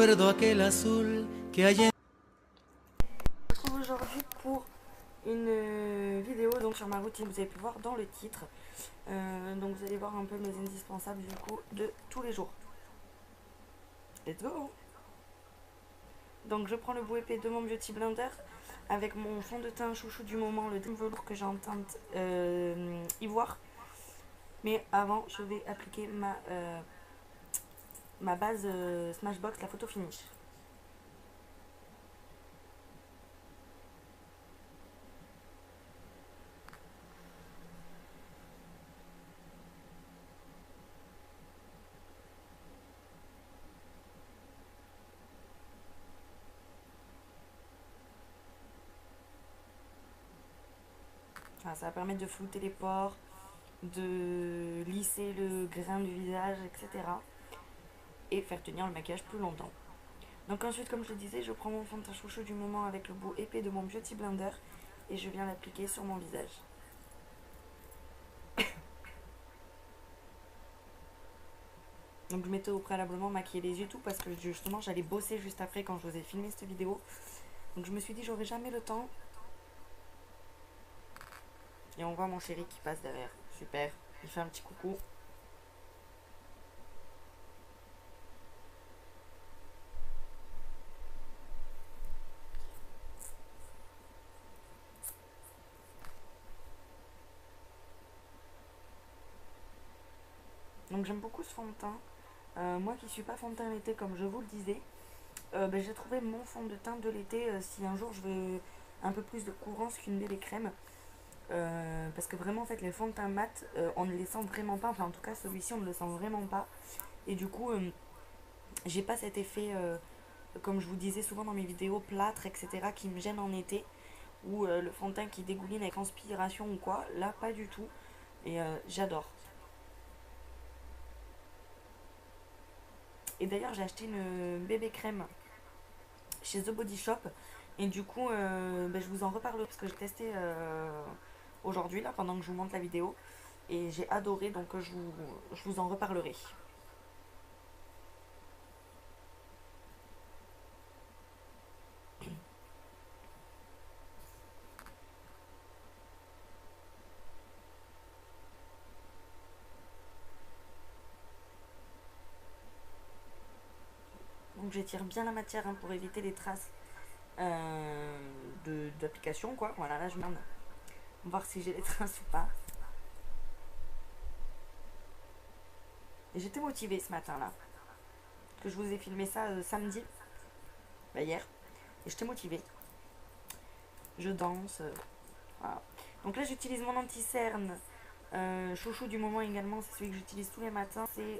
recuerdo aquel azul que hay en... Je me retrouve aujourd'hui pour une vidéo donc sur ma routine, vous avez pu voir dans le titre. Donc vous allez voir un peu mes indispensables du coup de tous les jours. Let's go. Donc je prends le bout épais de mon Beauty Blender avec mon fond de teint chouchou du moment, le velours que j'ai en teinte ivoire. Mais avant je vais appliquer ma base Smashbox, la photo finish. Enfin, ça va permettre de flouter les pores, de lisser le grain du visage, etc. Et faire tenir le maquillage plus longtemps. Donc ensuite, comme je le disais, je prends mon fond de teint chouchou du moment avec le bout épais de mon Beauty Blender et je viens l'appliquer sur mon visage. Donc je m'étais au préalablement maquillé les yeux et tout parce que justement j'allais bosser juste après quand je vous ai filmé cette vidéo. Donc je me suis dit j'aurai jamais le temps. Et on voit mon chéri qui passe derrière. Super. Il fait un petit coucou. Donc j'aime beaucoup ce fond de teint. Moi qui suis pas fond de teint l'été comme je vous le disais, j'ai trouvé mon fond de teint de l'été si un jour je veux un peu plus de courance qu'une bébé crème. Parce que vraiment en fait les fonds de teint mat on ne les sent vraiment pas, enfin en tout cas celui-ci on ne le sent vraiment pas. Et du coup j'ai pas cet effet comme je vous disais souvent dans mes vidéos plâtre etc qui me gêne en été. Ou le fond de teint qui dégouline avec transpiration ou quoi, là pas du tout. Et j'adore. Et d'ailleurs j'ai acheté une bébé crème chez The Body Shop. Et du coup je vous en reparlerai parce que j'ai testé aujourd'hui là pendant que je vous montre la vidéo. Et j'ai adoré donc je vous en reparlerai. Donc j'étire bien la matière hein, pour éviter les traces d'application quoi. Voilà là je vais voir si j'ai les traces ou pas. Et j'étais motivée ce matin là. Que je vous ai filmé ça samedi. Hier. Et j'étais motivée. Je danse. Voilà. Donc là j'utilise mon anti-cerne. Chouchou du moment également, c'est celui que j'utilise tous les matins. C'est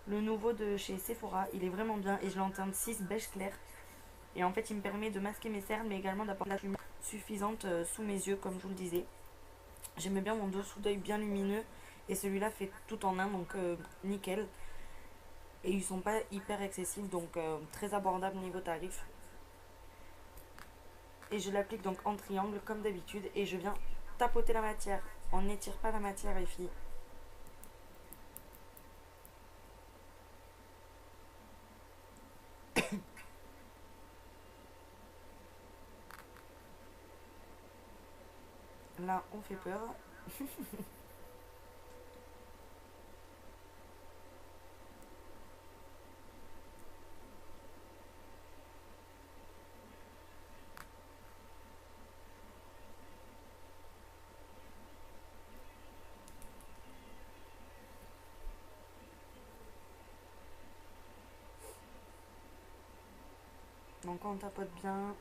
le nouveau de chez Sephora. Il est vraiment bien et je l'ai en teinte 6 beige clair. Et en fait il me permet de masquer mes cernes mais également d'apporter la lumière suffisante sous mes yeux comme je vous le disais. J'aime bien mon dessous d'œil bien lumineux et celui-là fait tout en un donc nickel. Et ils sont pas hyper accessibles donc très abordable niveau tarif. Et je l'applique donc en triangle comme d'habitude et je viens tapoter la matière. On n'étire pas la matière les filles. Là on fait peur. Donc on tapote bien.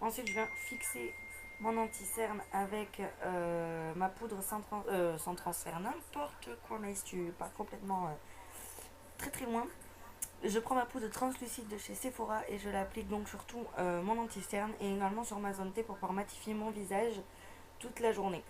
Ensuite, je viens fixer mon anti-cerne avec ma poudre sans transfert, n'importe quoi, mais si tu pas complètement très très loin. Je prends ma poudre translucide de chez Sephora et je l'applique donc sur tout mon anti-cerne et également sur ma zone T pour pouvoir matifier mon visage toute la journée.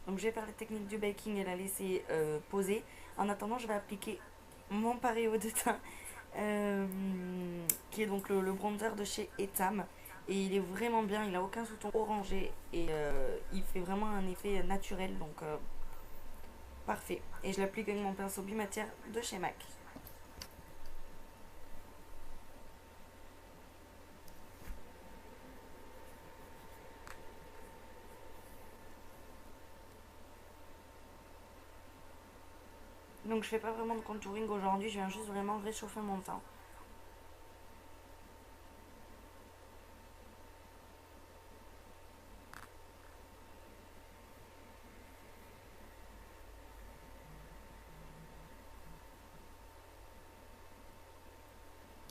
Donc je vais faire la technique du baking et la laisser poser. En attendant, je vais appliquer mon paréo de teint, qui est donc le bronzer de chez Etam. Et il est vraiment bien, il a aucun sous-ton orangé et il fait vraiment un effet naturel, donc parfait. Et je l'applique avec mon pinceau bimatière de chez MAC. Donc je fais pas vraiment de contouring aujourd'hui, je viens juste vraiment réchauffer mon teint.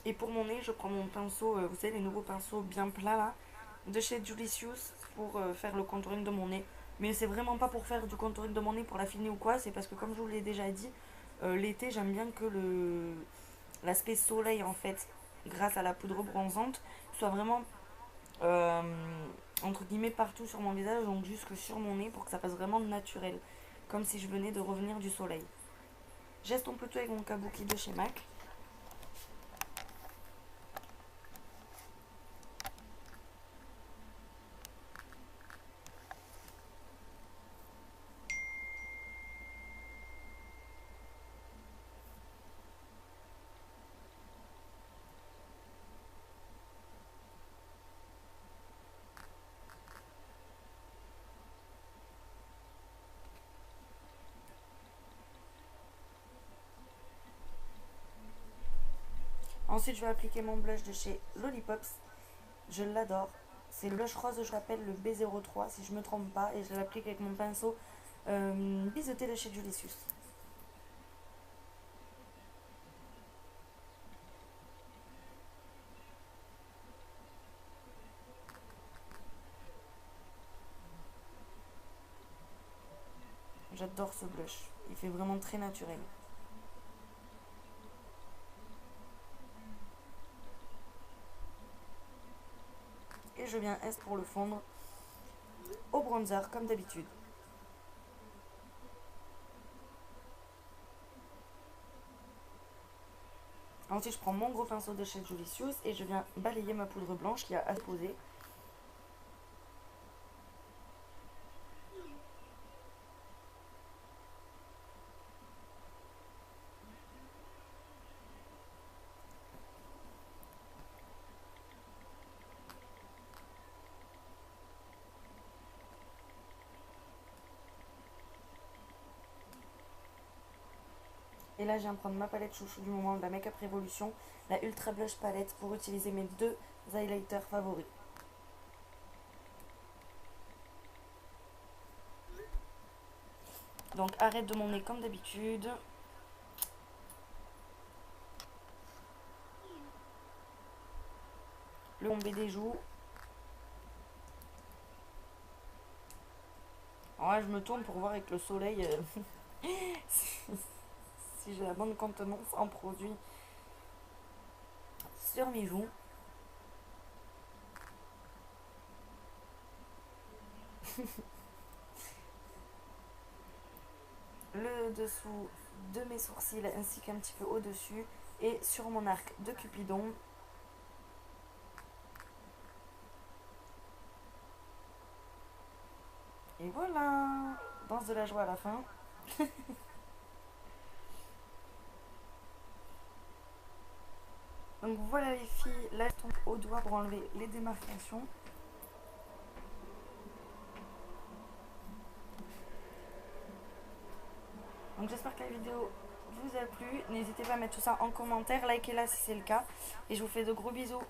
Et pour mon nez, je prends mon pinceau, vous savez, les nouveaux pinceaux bien plats là, de chez Julicius pour faire le contouring de mon nez. Mais c'est vraiment pas pour faire du contouring de mon nez pour l'affiner ou quoi, c'est parce que comme je vous l'ai déjà dit, l'été j'aime bien que l'aspect soleil en fait, grâce à la poudre bronzante, soit vraiment euh, entre guillemets partout sur mon visage, donc jusque sur mon nez pour que ça fasse vraiment naturel, comme si je venais de revenir du soleil. J'estompe plutôt avec mon kabuki de chez MAC. Ensuite, je vais appliquer mon blush de chez Lollipops. Je l'adore. C'est le blush rose, je l'appelle le B03 si je ne me trompe pas. Et je l'applique avec mon pinceau biseauté de chez Julicius. J'adore ce blush. Il fait vraiment très naturel. Et je viens pour le fondre au bronzer comme d'habitude. Ensuite, je prends mon gros pinceau de chez Julicius et je viens balayer ma poudre blanche qui a à poser. Et là, je viens prendre ma palette chouchou du moment, la Make Up Revolution, la Ultra Blush Palette, pour utiliser mes deux highlighters favoris. Donc arrête de mon nez comme d'habitude. Le bombé des joues. Alors là, je me tourne pour voir avec le soleil si j'ai la bonne contenance en produit sur mes joues. Le dessous de mes sourcils ainsi qu'un petit peu au-dessus et sur mon arc de Cupidon. Et voilà, danse de la joie à la fin. Donc voilà les filles, là je tombe au doigt pour enlever les démarcations. Donc j'espère que la vidéo vous a plu. N'hésitez pas à mettre tout ça en commentaire, likez-la si c'est le cas. Et je vous fais de gros bisous.